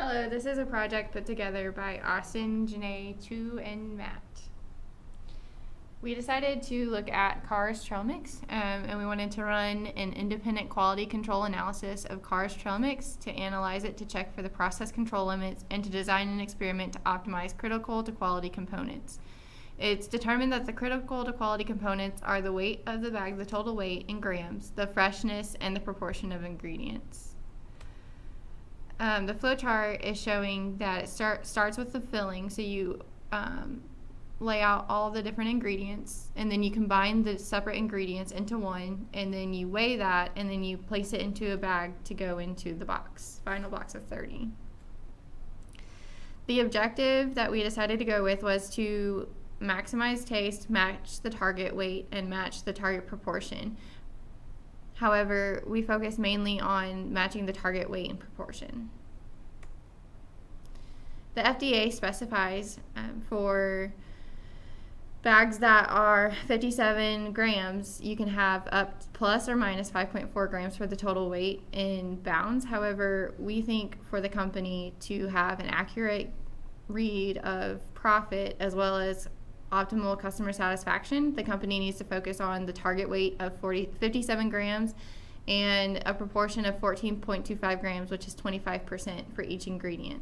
Hello, this is a project put together by Austin, Janae, Chu, and Matt. We decided to look at cars trail mix, and we wanted to run an independent quality control analysis of cars trail mix to analyze it to check for the process control limits and to design an experiment to optimize critical to quality components. It's determined that the critical to quality components are the weight of the bag, the total weight in grams, the freshness, and the proportion of ingredients. The flow chart is showing that it starts with the filling, so you lay out all the different ingredients, and then you combine the separate ingredients into one, and then you weigh that, and then you place it into a bag to go into the final box of 30. The objective that we decided to go with was to maximize taste, match the target weight, and match the target proportion. However, we focus mainly on matching the target weight and proportion. The FDA specifies for bags that are 57 grams, you can have up plus or minus 5.4 grams for the total weight in bounds. However, we think for the company to have an accurate read of profit as well as optimal customer satisfaction, the company needs to focus on the target weight of 57 grams and a proportion of 14.25 grams, which is 25% for each ingredient.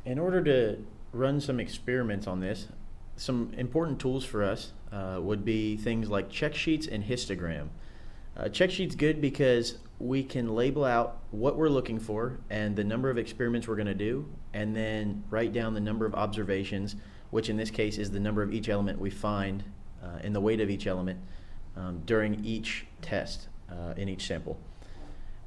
In order to run some experiments on this, some important tools for us would be things like check sheets and histogram. Check sheets good because we can label out what we're looking for and the number of experiments we're going to do, and then write down the number of observations, which in this case is the number of each element we find and the weight of each element during each test in each sample.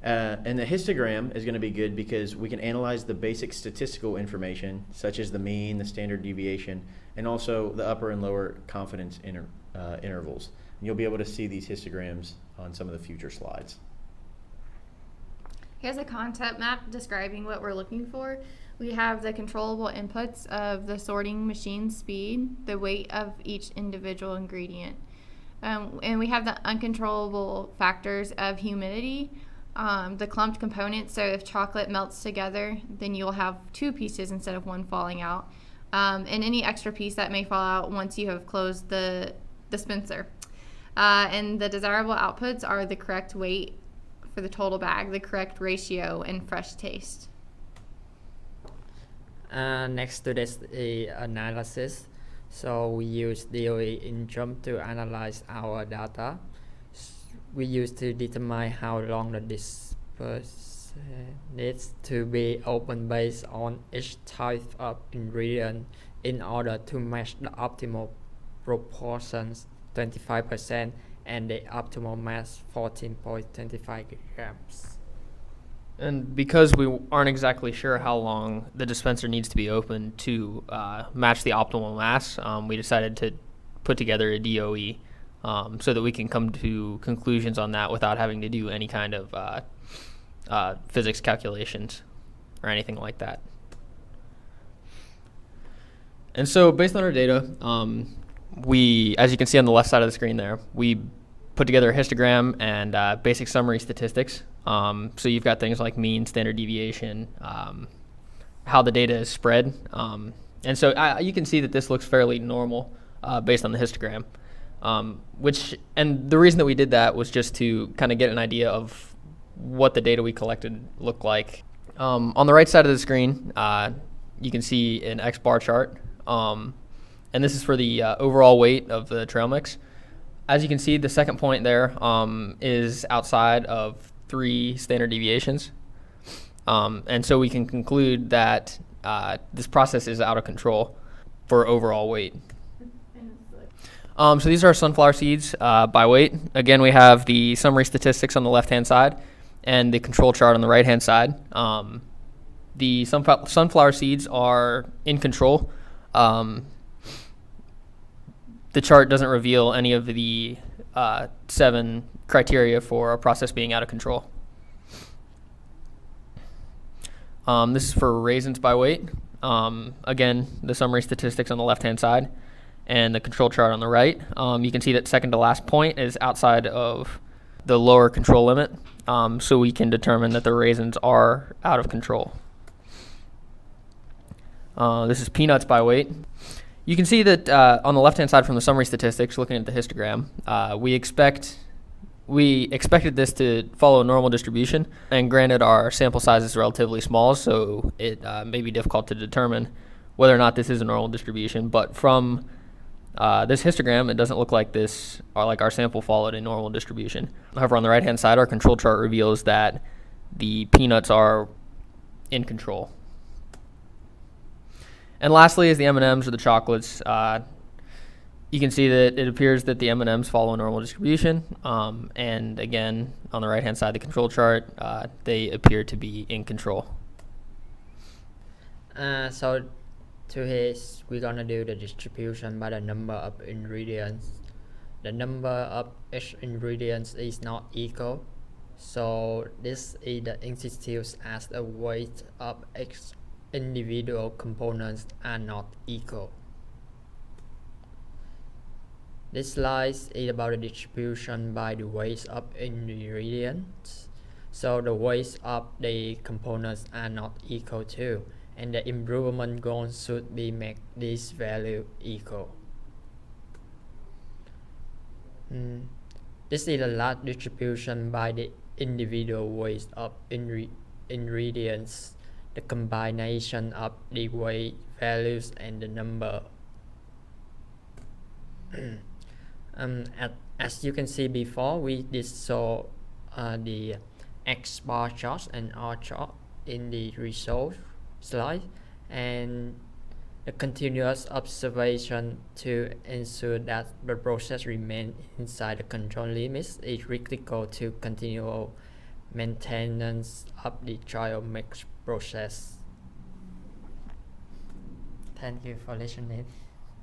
And the histogram is going to be good because we can analyze the basic statistical information such as the mean, the standard deviation, and also the upper and lower confidence intervals. And you'll be able to see these histograms on some of the future slides. Here's a concept map describing what we're looking for. We have the controllable inputs of the sorting machine speed, the weight of each individual ingredient. And we have the uncontrollable factors of humidity, the clumped components. So if chocolate melts together, then you'll have two pieces instead of one falling out. And any extra piece that may fall out once you have closed the dispenser. And the desirable outputs are the correct weight for the total bag, the correct ratio, and fresh taste. Next to this is analysis. So we use DOE in Jump to analyze our data. We use to determine how long the dispersion needs to be open based on each type of ingredient in order to match the optimal proportions 25% and the optimal mass 14.25 grams. And because we aren't exactly sure how long the dispenser needs to be open to match the optimal mass, we decided to put together a DOE so that we can come to conclusions on that without having to do any kind of physics calculations or anything like that. And so based on our data, we, as you can see on the left side of the screen there, we put together a histogram and basic summary statistics. So you've got things like mean, standard deviation, how the data is spread. And so you can see that this looks fairly normal based on the histogram. And the reason that we did that was just to kind of get an idea of what the data we collected looked like. On the right side of the screen, you can see an X bar chart. And this is for the overall weight of the trail mix. As you can see, the second point there is outside of 3 standard deviations. And so we can conclude that this process is out of control for overall weight. So these are sunflower seeds by weight. Again, we have the summary statistics on the left-hand side and the control chart on the right-hand side. The sunflower seeds are in control. The chart doesn't reveal any of the 7 criteria for a process being out of control. This is for raisins by weight. Again, the summary statistics on the left-hand side and the control chart on the right. You can see that second to last point is outside of the lower control limit. so we can determine that the raisins are out of control. This is peanuts by weight. You can see that on the left-hand side from the summary statistics, looking at the histogram, we expected this to follow a normal distribution, and granted our sample size is relatively small, so it may be difficult to determine whether or not this is a normal distribution, but from this histogram, it doesn't look like this, or like our sample followed a normal distribution. However, on the right-hand side, our control chart reveals that the peanuts are in control. And lastly is the M&Ms or the chocolates. You can see that it appears that the M&Ms follow a normal distribution. And again, on the right-hand side of the control chart, they appear to be in control. So to his, we're gonna do the distribution by the number of ingredients. The number of each ingredients is not equal. So this is the institutes as the weight of each individual components are not equal. This slide is about the distribution by the weight of ingredients. So the weight of the components are not equal too, and the improvement goal should be make this value equal. This is the last distribution by the individual weight of ingredients. The combination of the weight values and the number. As you can see before, we did show the X bar chart and R chart in the result slide, and the continuous observation to ensure that the process remains inside the control limits is critical to continual maintenance of the trial mix process. Thank you for listening.